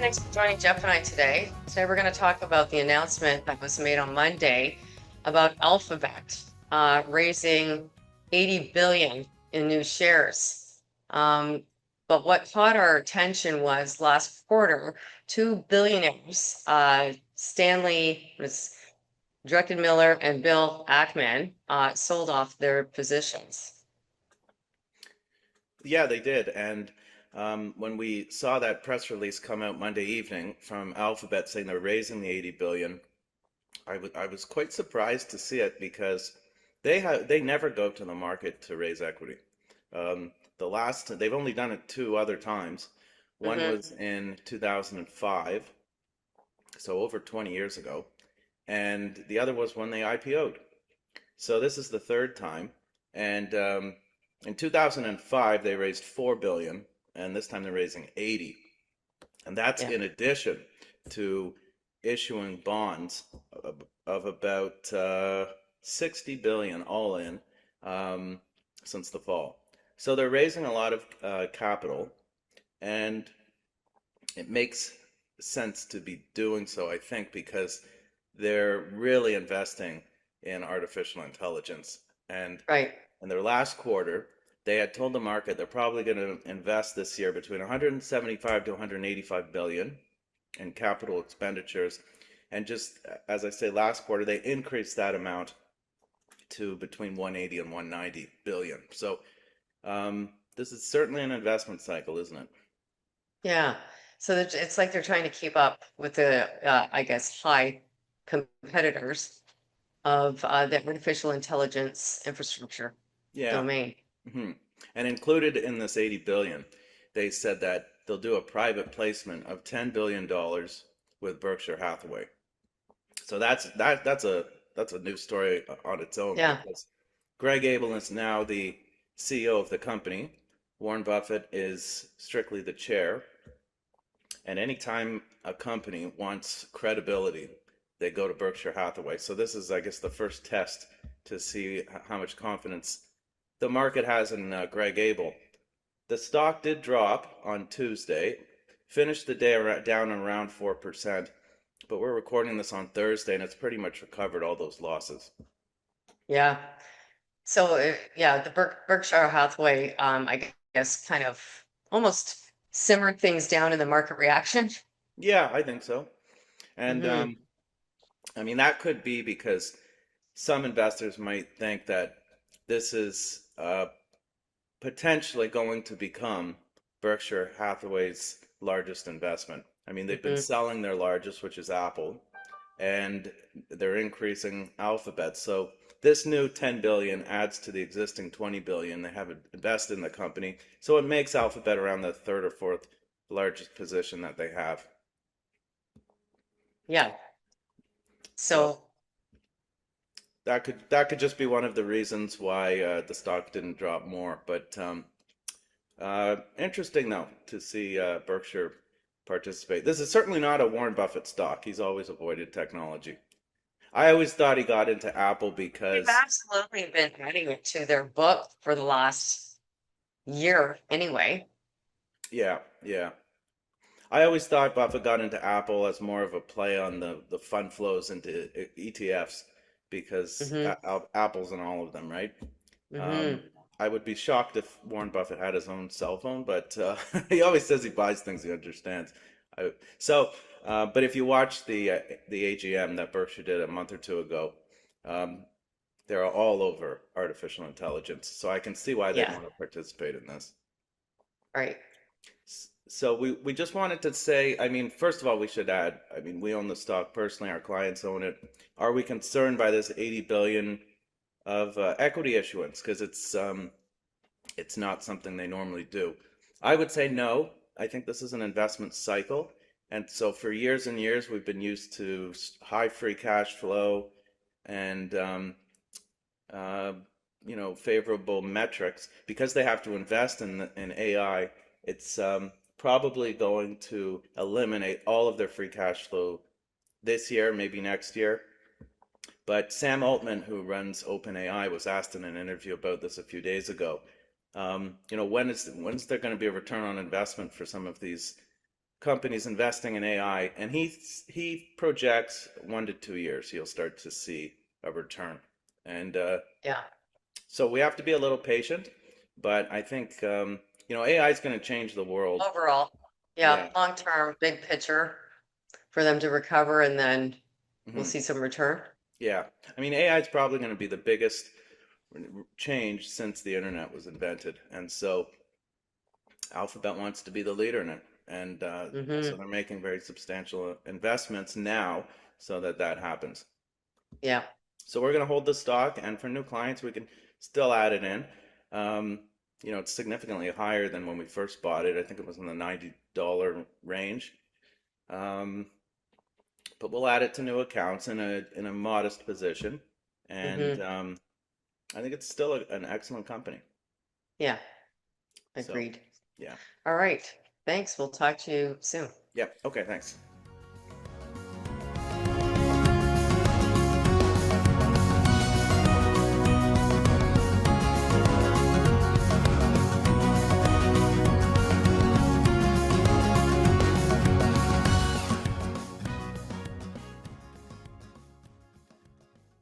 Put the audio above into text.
Thanks for joining Jeff and I today. Today we're going to talk about the announcement that was made on Monday about Alphabet raising 80 billion in new shares. But what caught our attention was last quarter, two billionaires, Stanley was Druckenmiller and Bill Ackman, sold off their positions. Yeah, they did. And when we saw that press release come out Monday evening from Alphabet saying they're raising the 80 billion, I was quite surprised to see it because they never go to the market to raise equity. They've only done it two other times. One Mm-hmm. was in 2005, so over 20 years ago, and the other was when they IPO'd. So this is the third time, and in 2005 they raised 4 billion, and this time they're raising 80, and that's Yeah. in addition to issuing bonds of about 60 billion all in since the fall. So they're raising a lot of capital, and it makes sense to be doing so, I think, because they're really investing in artificial intelligence. And Right. in their last quarter, they had told the market they're probably going to invest this year between 175 to 185 billion in capital expenditures. And just as I say, last quarter, they increased that amount to between 180 and 190 billion. So this is certainly an investment cycle, isn't it? Yeah. So it's like they're trying to keep up with the, I guess, high competitors of the artificial intelligence infrastructure Yeah. domain. hmm And included in this 80 billion, they said that they'll do a private placement of $10 billion with Berkshire Hathaway. So that's a new story on its own Yeah. because Greg Abel is now the CEO of the company. Warren Buffett is strictly the chair. And anytime a company wants credibility, they go to Berkshire Hathaway. So this is, I guess, the first test to see how much confidence the market has in Greg Abel. The stock did drop on Tuesday, finished the day down around 4%, but we're recording this on Thursday and it's pretty much recovered all those losses. Yeah. So yeah, the Berkshire Hathaway, I guess, kind of almost simmered things down in the market reaction. Yeah, I think so. And Hmm. I mean, that could be because some investors might think that this is potentially going to become Berkshire Hathaway's largest investment. I mean, they've been Hmm. selling their largest, which is Apple, and they're increasing Alphabet. So this new 10 billion adds to the existing 20 billion they have invested in the company. So it makes Alphabet around the third or fourth largest position that they have. Yeah. So So that could just be one of the reasons why the stock didn't drop more. But interesting though to see Berkshire participate. This is certainly not a Warren Buffett stock. He's always avoided technology. I always thought he got into Apple they've because, absolutely been adding it to their book for the last year anyway. yeah, yeah. I always thought Buffett got into Apple as more of a play on the fund flows into ETFs because Hmm. Apple's in all of them, right? Um, Hmm. I would be shocked if Warren Buffett had his own cell phone, but he always says he buys things he understands. I, so, but if you watch the AGM that Berkshire did a month or two ago, um, they're all over artificial intelligence. So I can see why they'd Yeah. want to participate in this. Right. So we just wanted to say, I mean, first of all, we should add, I mean, we own the stock personally, our clients own it. Are we concerned by this 80 billion of equity issuance? Because it's not something they normally do. I would say no. I think this is an investment cycle. And so for years and years, we've been used to high free cash flow and uh, favorable metrics because they have to invest in AI. It's probably going to eliminate all of their free cash flow this year, maybe next year. But Sam Altman, who runs OpenAI, was asked in an interview about this a few days ago. When's there going to be a return on investment for some of these companies investing in AI, and he projects 1 to 2 years you'll start to see a return. And Yeah. so we have to be a little patient, but I think AI is going to change the world. Overall, yeah, Yeah. long term, big picture for them to recover and then we'll Hmm. see some return. Yeah. I mean, AI is probably going to be the biggest change since the internet was invented, and so Alphabet wants to be the leader in it, and so Hmm. they're making very substantial investments now so that that happens. Yeah. So we're going to hold the stock, and for new clients, we can still add it in. It's significantly higher than when we first bought it. I think it was in the $90 range. Um, but we'll add it to new accounts in a modest position, and Hmm. I think it's still an excellent company. Yeah. So, Agreed. yeah, All right. Thanks. We'll talk to you soon. yeah, okay, thanks.